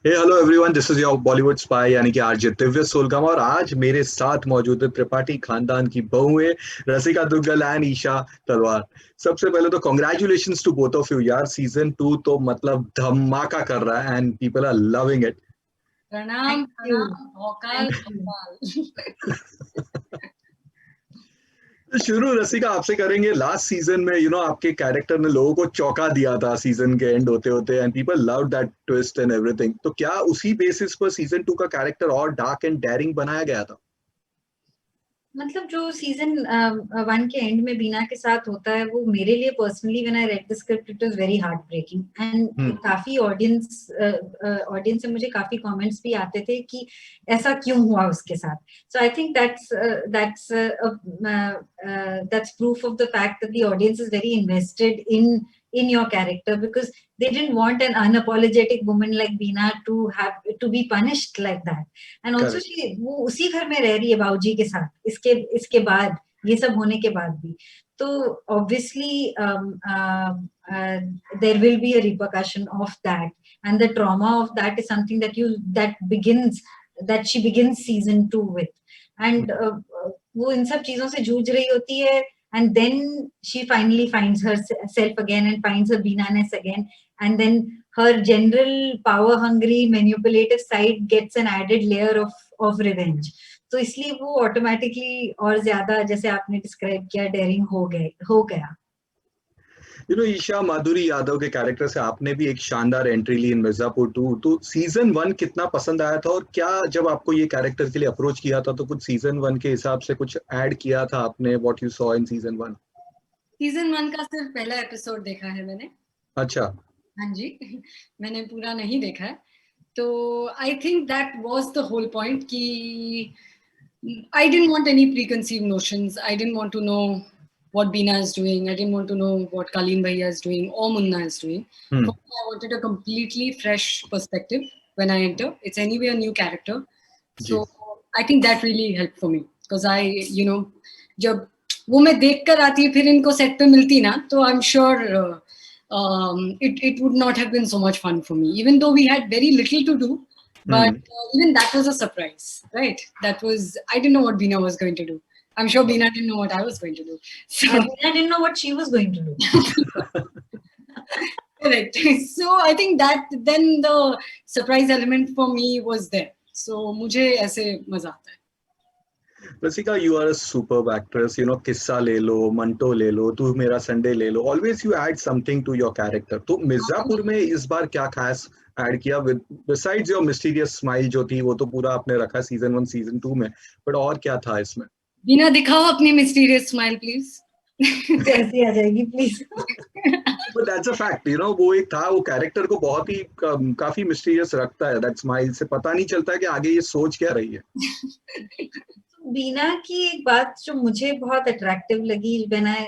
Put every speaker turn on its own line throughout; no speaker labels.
Hey hello everyone, this is your Bollywood spy यानी कि RJ Divya सोलगम। और आज मेरे साथ मौजूद है त्रिपाठी खानदान की बहुएं रसिका दुग्गल एंड ईशा तलवार। सबसे पहले तो congratulations to both of you यार। सीजन 2 तो मतलब धमाका कर रहा है and people are loving it.
प्रणाम
थैंक यू।
प्रणाम भौकाल
थैंक यू।
भौकाल।
तो शुरू रसिका आपसे करेंगे। लास्ट सीजन में आपके कैरेक्टर ने लोगों को चौंका दिया था सीजन के एंड होते होते, and people love that twist and everything. तो क्या उसी बेसिस पर सीजन 2 का कैरेक्टर और डार्क एंड डेयरिंग बनाया गया था?
मतलब जो सीजन 1 के एंड में बीना के साथ होता है वो मेरे लिए personally when I read the script it was very heart breaking and
hmm.
काफी ऑडियंस से मुझे काफी कमेंट्स भी आते थे कि ऐसा क्यों हुआ उसके साथ। So I think that's proof of the fact that the audience is very invested in your character because they didn't want an unapologetic woman like Beena to be punished like that. And also
correct.
वो उसी घर में रह रही है बाबूजी के साथ इसके बाद ये सब होने के बाद भी। तो obviously there will be a repercussion of that, and the trauma of that is something that she begins season 2 with. And वो इन सब चीजों से जूझ रही होती है, and then she finally finds herself again and finds her Beena-ness again, and then her general power hungry manipulative side gets an added layer of revenge. तो इसलिए वो ऑटोमेटिकली और ज्यादा, जैसे आपने डिस्क्राइब किया, डेयरिंग हो गया।
ईशा, माधुरी यादव के कैरेक्टर से आपने भी एक शानदार एंट्री ली इन मिर्जापुर 2। तो सीजन 1 कितना पसंद आया था, और क्या जब आपको ये कैरेक्टर के लिए अप्रोच किया था तो कुछ सीजन 1 के हिसाब से कुछ ऐड किया था आपने, what you saw in season 1?
Season 1 का सिर्फ पहला एपिसोड देखा है मैंने।
अच्छा।
हाँ जी। मैंने पूरा नहीं देखा है। तो I think that was the whole point कि I didn't want any preconceived notions. I didn't want to know what Beena is doing. I didn't want to know what Kaleen Bhaiya is doing or Munna is doing. For
hmm.
me, I wanted a completely fresh perspective when I enter. It's anyway a new character.
जी।
So I think that really helped for me because जब वो मैं देख कर आती फिर इनको set पे मिलती ना तो I'm sure it would not have been so much fun for me, even though we had very little to do. But
hmm.
even that was a surprise, right? I didn't know what Beena was going to do. I'm sure Beena didn't know what I was going to do. So,
Beena didn't know what she was going to do.
correct. So I think that then the surprise element for me was there. So मुझे ऐसे मजा आता है।
Rasika, you are a superb actress. किस्सा ले लो, मंटो ले लो, तू मेरा संडे ले लो, always you add something to your character. तो मिर्जापुर में इस बार क्या खास ऐड किया with besides your mysterious smile जो थी वो तो पूरा आपने रखा सीजन 1 सीजन 2 में, बट और क्या था इसमें?
बीना दिखाओ अपनी मिस्टीरियस स्माइल प्लीज।
कैसी आ जाएगी please?
But that's a fact, वो एक था, वो कैरेक्टर को बहुत ही काफी मिस्टीरियस रखता है। दैट स्माइल से पता नहीं चलता है कि आगे ये सोच क्या रही है।
बीना की एक बात जो मुझे बहुत अट्रैक्टिव लगी when I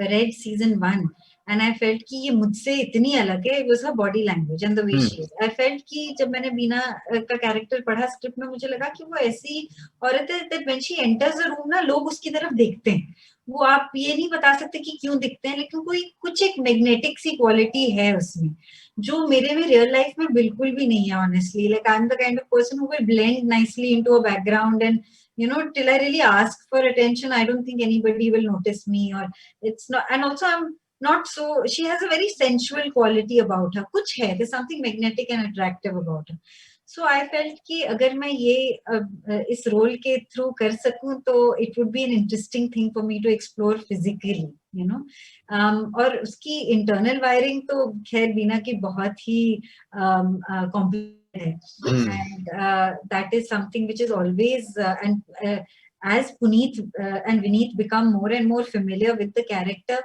red season 1, and I felt कि ये मुझसे इतनी अलग है, was her body language and the way she is. I felt कि जब मैंने बीना का कैरेक्टर पढ़ा स्क्रिप्ट में, मुझे लगा कि वो ऐसी औरत है that when she enters a room ना लोग उसकी तरफ देखते हैं। वो आप ये नहीं बता सकते कि क्यों दिखते हैं, लेकिन कोई कुछ एक मैग्नेटिक सी क्वालिटी है उसमें जो मेरे में रियल लाइफ में बिल्कुल भी नहीं है honestly. Like I am the kind of person who will blend nicely into a background, and till I really ask for attention, I don't think anybody will notice me, or it's not. And also I'm not so, she has a very sensual quality about her, kuch hai, there's something magnetic and attractive about her. So I felt कि अगर मैं ये इस role के through कर सकूं तो it would be an interesting thing for me to explore physically, you know. और उसकी internal wiring तो खैर बीना की बहुत ही complicated है, and that is something which is always and as Puneet and Vineet become more and more familiar with the character,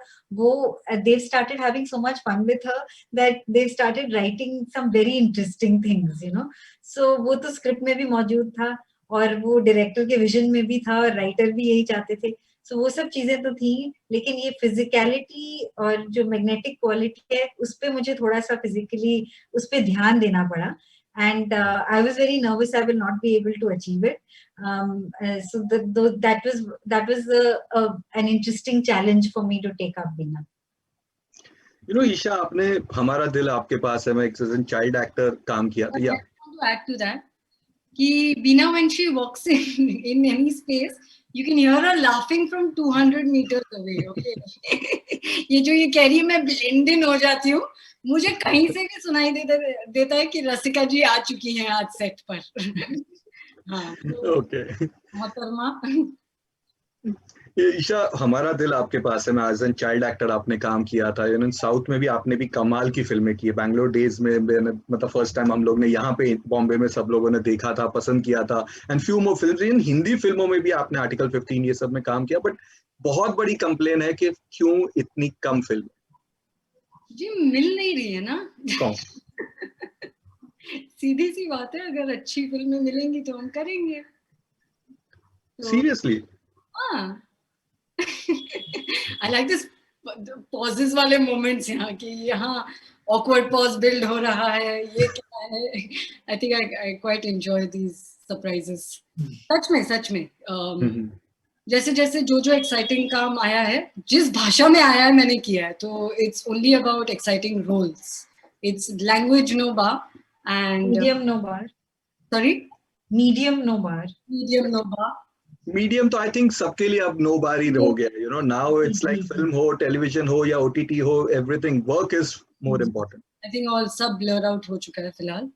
they've started having so much fun with her that they've started writing some very interesting things, you know. So वो तो script में भी मौजूद था और वो director के vision में भी था और राइटर भी यही चाहते थे। सो वो सब चीजें तो थी, लेकिन ये फिजिकलिटी और जो मैग्नेटिक क्वालिटी है उस पे मुझे थोड़ा सा फिजिकली उस पे ध्यान देना पड़ा, and I was very nervous I will not be able to achieve it. So that was an interesting challenge for me to take up, Beena.
Isha, आपने हमारा दिल आपके पास है में एक सीजन चाइल्ड एक्टर काम किया था, या
to add to that कि Beena, when she walks in any space, you can hear her laughing from 200 meters away. Okay. ये जो ये कह रही है मैं blend in हो जाती हूँ, मुझे कहीं से भी सुनाई देता है कि रसिका जी आ चुकी हैं आज सेट पर. हाँ.
ओके.
मोहतरमा.
ईशा, हमारा दिल आपके पास है. मैं एज एन चाइल्ड एक्टर आपने काम किया था, साउथ में भी आपने भी कमाल की फिल्में की है. बैंगलोर डेज में मतलब फर्स्ट टाइम हम लोग ने यहाँ पे बॉम्बे में सब लोगों ने देखा था, पसंद किया था. एंड फ्यू मोर फिल्म्स, इन हिंदी फिल्मों में भी आपने आर्टिकल 15 ये सब में काम किया. बट बहुत बड़ी कंप्लेन है कि क्यों इतनी कम फिल्म
जी मिल नहीं रही है ना.
कौन?
सीधी सी बात है, अगर अच्छी फिल्में मिलेंगी तो हम करेंगे.
सीरियसली?
हाँ. I like this pauses वाले moments यहाँ कि यहाँ awkward pause build हो रहा है, ये क्या है. I think I quite enjoy these surprises. सच में जैसे जैसे जो exciting काम आया है, जिस भाषा में आया है मैंने किया है, तो it's only about exciting roles. It's language no bar and
medium no bar.
Sorry?
Medium no bar.
Medium no bar.
Medium तो आई थिंक सबके लिए अब नो बार ही हो गया. नाउ इट्स लाइक फिल्म हो, टेलीविजन हो या ओटीटी हो, everything work is more important.
I think all सब ब्लर आउट हो चुका है फिलहाल.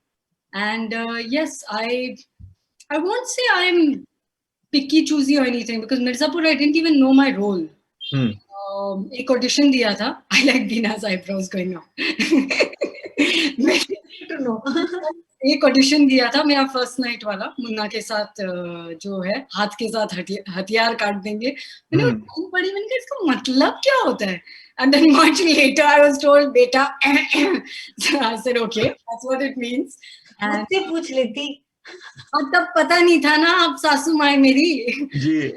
And yes, I won't say I am picky choosy or anything because Mirzapur I didn't even know my role. एक ऑडिशन दिया था. I like Beena's eyebrows going on. एक audition दिया था मेरा फर्स्ट नाइट वाला, मुन्ना के साथ जो है हाथ के साथ हथियार काट देंगे. मैंने पढ़ी, मैंने कहा इसका मतलब क्या होता है. And then much later I was told beta. So I said okay, that's what it means.
मुझसे पूछ लेती.
और तब पता नहीं था ना आप सासू माँ मेरी
जी.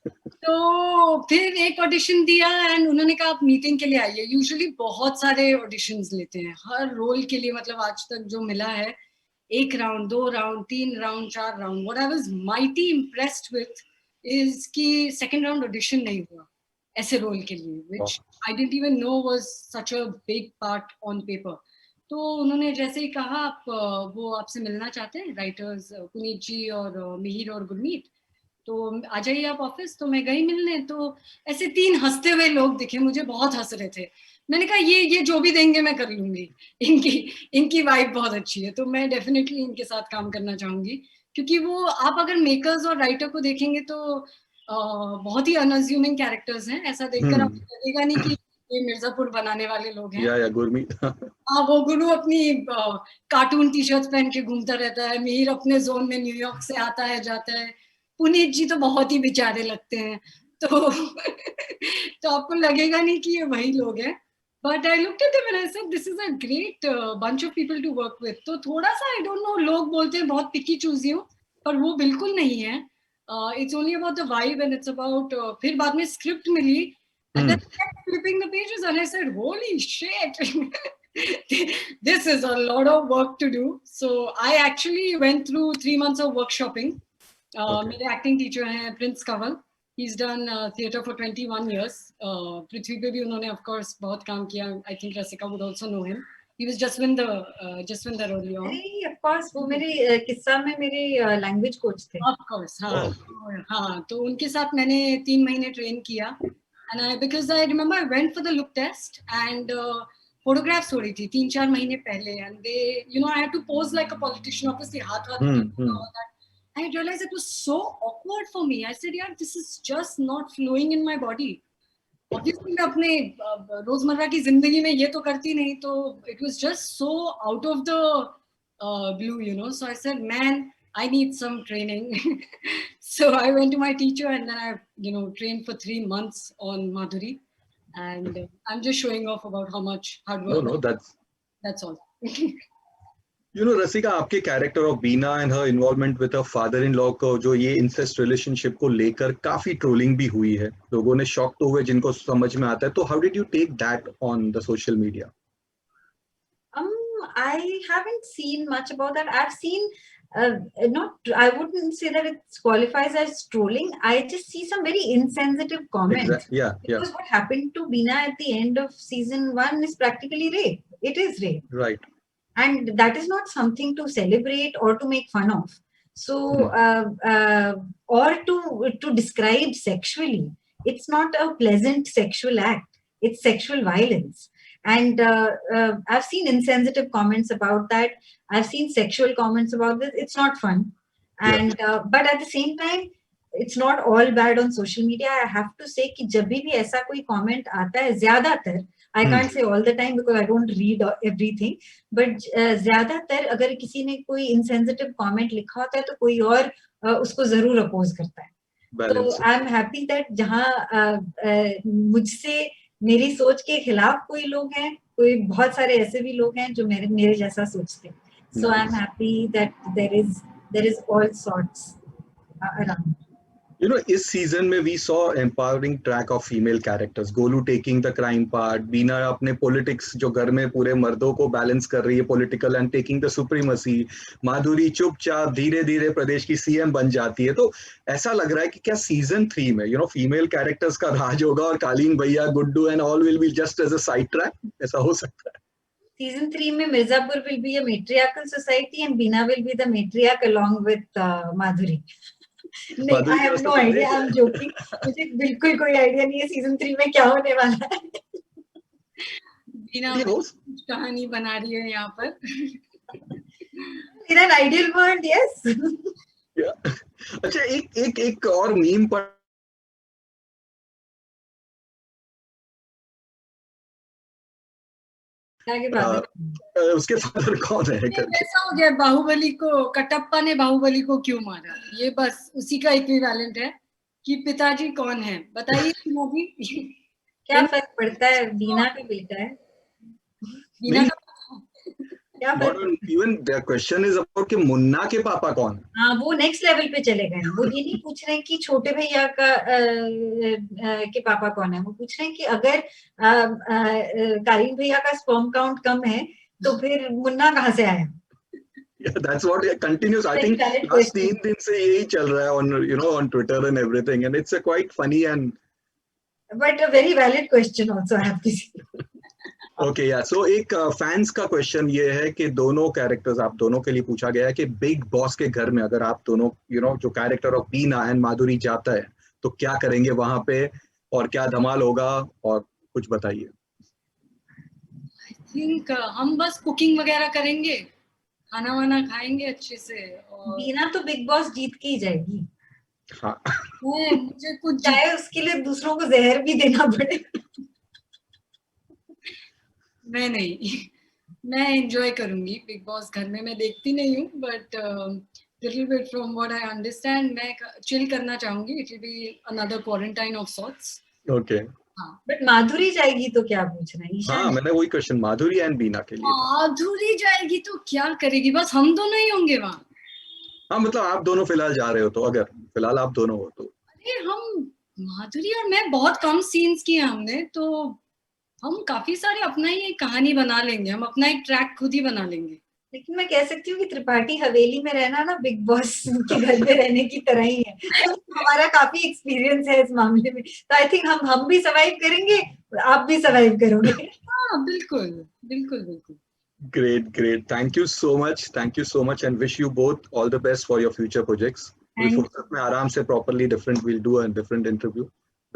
तो फिर एक ऑडिशन दिया एंड उन्होंने कहा आप मीटिंग के लिए आइए. यूजुअली बहुत सारे ऑडिशंस लेते हैं हर रोल के लिए. मतलब आज तक जो मिला है, 1 round, 2 round, 3 round, 4 round. What I was mighty impressed with is कि सेकंड राउंड ऑडिशन नहीं हुआ ऐसे रोल के लिए, which I didn't even no was such a big part on paper. तो उन्होंने जैसे ही कहा आप वो आपसे मिलना चाहते हैं राइटर्स पुनीत जी और मिहिर और गुरमीत, तो आ जाइए आप ऑफिस. तो मैं गई मिलने, तो ऐसे 3 हंसते हुए लोग दिखे मुझे, बहुत हंस रहे थे. मैंने कहा ये जो भी देंगे मैं कर लूंगी. इनकी वाइब बहुत अच्छी है, तो मैं डेफिनेटली इनके साथ काम करना चाहूंगी. क्योंकि वो आप अगर मेकर्स और राइटर को देखेंगे तो बहुत ही अनअज्यूमिंग कैरेक्टर्स हैं. ऐसा देखकर आपको लगेगा नहीं कि ये मिर्जापुर बनाने वाले लोग हैं.
या गुरमीत.
हाँ, वो गुरु अपनी कार्टून टी शर्ट पहन के घूमता रहता है. मिहिर अपने जोन में न्यूयॉर्क से आता है जाता है. पुनीत जी तो बहुत ही बेचारे लगते हैं. तो आपको लगेगा नहीं कि ये वही लोग हैं. But I looked at them and I said this is a great bunch of people to work with. तो थोड़ा सा आई डोंट नो, लोग बोलते हैं बहुत पिकी चूजी हूँ, पर वो बिल्कुल नहीं है. It's only about the vibe and it's about. फिर बाद में स्क्रिप्ट मिली and then I kept flipping the pages and I said holy shit. This is a lot of work to do. So I actually went through 3 months of workshopping. मेरे acting teacher हैं Prince Kanwal. He's done theatre for 21 years. पृथ्वी पे भी उन्होंने of course बहुत काम किया. I think Rasika would also know him. He was Jaswinder early on.
Of course, वो मेरे किस्सा में मेरे लैंग्वेज कोच थे.
Of course, हाँ. तो उनके साथ मैंने 3 महीने ट्रेन किया. And because I remember I went for the look test and photographs हो रही थी 3-4 महीने पहले, and they, I had to pose like a politician, obviously हाथ all that. I realized it was so awkward for me. I said, यार, this is just not flowing in my body. Obviously मैं अपने रोजमर्रा की जिंदगी में ये तो करती नहीं, तो it was just so out of the blue, So I said, man, I need some training. So I went to my teacher and then I, trained for 3 months on Madhuri. And I'm just showing off about how much hard work.
No,
that's all.
Rasika, आपके character of Bina and her involvement with her father in law को, जो ये incest relationship को लेकर काफी trolling भी हुई है. लोगों ने शॉक तो हुए जिनको समझ में आता है. तो how did you take that on the social media?
I haven't seen much about that. I've seen I wouldn't say that it qualifies as trolling. I just see some very insensitive comments.
Exactly. Yeah.
Because what happened to Beena at the end of season 1 is practically rape. It is rape.
Right.
and that is not something to celebrate or to make fun of. So or to describe sexually, it's not a pleasant sexual act, it's sexual violence. And I've seen insensitive comments about that, I've seen sexual comments about this. It's not fun. And but at the same time, it's not all bad on social media. I have to say कि जब भी ऐसा कोई comment आता है, ज़्यादातर, I can't say all the time because I don't read everything, but ज़्यादातर अगर किसी ने कोई insensitive comment लिखा होता है तो कोई और उसको जरूर oppose करता है. तो I'm happy that जहाँ मुझसे मेरी सोच के खिलाफ कोई लोग हैं, कोई बहुत सारे ऐसे भी लोग हैं जो मेरे जैसा सोचते हैं. So I'm happy that there is all sorts around.
You know, इस सीजन में we saw empowering track of female characters. Golu taking the crime part, बीना अपने politics जो घर में पूरे मर्दों को balance कर रही है political and taking the supremacy, माधुरी चुपचाप धीरे धीरे प्रदेश की CM बन जाती है. तो ऐसा लग रहा है कि क्या सीजन 3 में female characters का राज होगा और कालीन भैया, Guddu and all will be just as a side track? ऐसा हो सकता है.
Season 3 में Mirzapur will be a matriarchal society and Beena will be the matriarch along with Madhuri. नहीं, I have no idea. I'm joking. मुझे बिल्कुल कोई आइडिया नहीं है सीजन 3 में क्या होने वाला है.
बीना कहानी बना रही है यहाँ पर.
In an ideal world, yes.
अच्छा, एक और मीम पर उसके फादर कौन है?
ऐसा हो गया, बाहुबली को, कटप्पा ने बाहुबली को क्यों मारा, ये बस उसी का इक्विवेलेंट है कि पिताजी कौन है बताइए.
क्या फर्क पड़ता है, बीना का बेटा है.
बीना का
क्या
even the question is about कि मुन्ना के पापा कौन है.
हाँ, वो नेक्स्ट लेवल पे चले गए. वो ये नहीं पूछ रहे कि छोटे भैया का के पापा कौन है, वो पूछ रहे हैं कि अगर कालीन भैया का स्पर्म काउंट कम है तो फिर मुन्ना कहाँ से आया.
Yeah, that's what continues. I think last 3 दिन से यही चल रहा है on on Twitter and everything, and it's a quite funny and
but a very valid question also, I have to say.
Okay, yeah. So एक fans का question ये है कि दोनों कैरेक्टर्स, आप दोनों के लिए पूछा गया है कि बिग बॉस के घर में अगर आप दोनों जो कैरेक्टर ऑफ बीना एंड माधुरी जाता है तो क्या करेंगे वहां पे और क्या धमाल होगा, और कुछ बताइए.
I think हम बस कुकिंग वगैरह करेंगे, खाना वाना खाएंगे अच्छे से. और
बीना तो बिग बॉस जीत के ही जाएगी.
हाँ.
मुझे कुछ
चाहे उसके लिए दूसरों को जहर भी देना पड़े.
मैं नहीं, मैं एंजॉय करूंगी बिग बॉस. घर में मैं देखती नहीं हूँ, but little bit from what I understand मैं चिल करना चाहूंगी. It will be another quarantine of sorts.
Okay.
But Madhuri जाएगी तो क्या पूछ रहे हैं?
हाँ, मैंने वही क्वेश्चन माधुरी एंड बीना के लिए.
माधुरी जाएगी तो क्या करेगी, बस हम दोनों ही होंगे वहाँ.
हाँ, मतलब आप दोनों फिलहाल जा रहे हो तो, अगर फिलहाल आप दोनों हो तो.
अरे हम, माधुरी और मैं बहुत कम सीन्स किए हमने, तो हम काफी सारे अपना ही एक कहानी बना लेंगे, हम अपना एक ट्रैक खुद ही बना लेंगे.
लेकिन मैं कह सकती हूँ कि त्रिपाठी हवेली में रहना ना बिग बॉस के घर में रहने की तरह ही है. तो हमारा काफी एक्सपीरियंस है इस मामले में, तो आई थिंक हम भी सर्वाइव करेंगे, आप भी सर्वाइव करोगे.
हाँ, बिल्कुल बिल्कुल बिल्कुल.
Great. Thank you so much and wish you both all the best for your future projects. फुर्सत में आराम से properly we'll do a different interview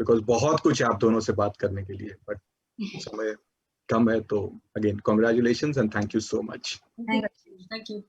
because बहुत कुछ है आप दोनों से बात करने के लिए, but समय कम है. तो again congratulations and thank you so much.
Thank you.